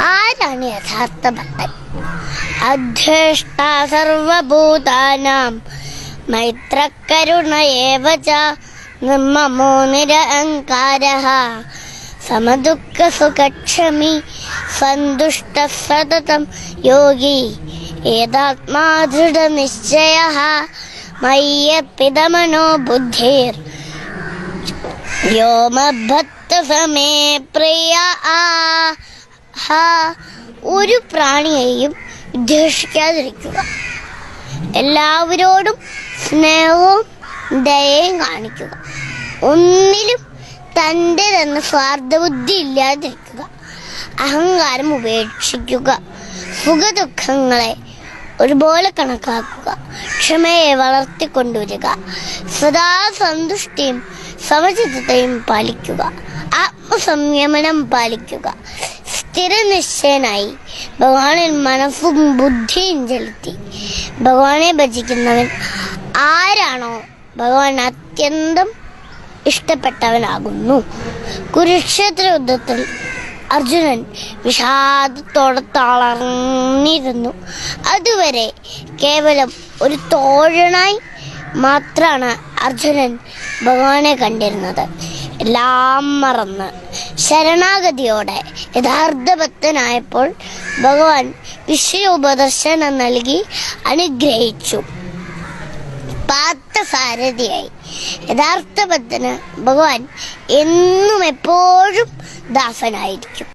ആരാണ് യഥാർത്ഥ ഭക്തൻ? അധ്വേഷ്ടാ സർവഭൂതാനാം മൈത്രകരുണയേവ ച നിർമ്മമോ നിരഹങ്കാരഃ സമദുഃഖസുഖക്ഷമി സന്തുഷ്ട സതതം യോഗി ഏതാത്മാ ദൃഢനിശ്ചയഃ മയ്യർപ്പിതമനോ ബുദ്ധിർ യോ മദ്ഭക്തസമേ പ്രിയ. ഒരു പ്രാണിയെയും ദ്വേഷിക്കാതിരിക്കുക. എല്ലാവരോടും സ്നേഹവും ദയയും കാണിക്കുക. ഒന്നിലും തൻ്റെ തന്നെ സ്വാർത്ഥബുദ്ധി ഇല്ലാതിരിക്കുക. അഹങ്കാരം ഉപേക്ഷിക്കുക. സുഖദുഃഖങ്ങളെ ഒരുപോലെ കണക്കാക്കുക. ക്ഷമയെ വളർത്തിക്കൊണ്ടുവരിക. സദാ സന്തുഷ്ടിയും സമചിത്തതയും പാലിക്കുക. ആത്മസംയമനം പാലിക്കുക. സ്ഥിരനിശ്ചയനായി ഭഗവാനിൽ മനസ്സും ബുദ്ധിയും ചെലുത്തി ഭഗവാനെ ഭജിക്കുന്നവൻ ആരാണോ ഭഗവാൻ അത്യന്തം ഇഷ്ടപ്പെട്ടവനാകുന്നു. കുരുക്ഷേത്ര യുദ്ധത്തിൽ അർജുനൻ വിഷാദത്തോടെ തളർന്നിരുന്നു. അതുവരെ കേവലം ഒരു തോഴനായി മാത്രമാണ് അർജുനൻ ഭഗവാനെ കണ്ടിരുന്നത്. എല്ലാം മറന്ന് ശരണാഗതിയോടെ യഥാർത്ഥ ഭക്തനായപ്പോൾ ഭഗവാൻ വിശ്വോപദർശനം നൽകി അനുഗ്രഹിച്ചു. പാർത്ഥസാരഥിയായി. യഥാർത്ഥ ഭക്തന് ഭഗവാൻ എന്നും എപ്പോഴും ദാസനായിരിക്കും.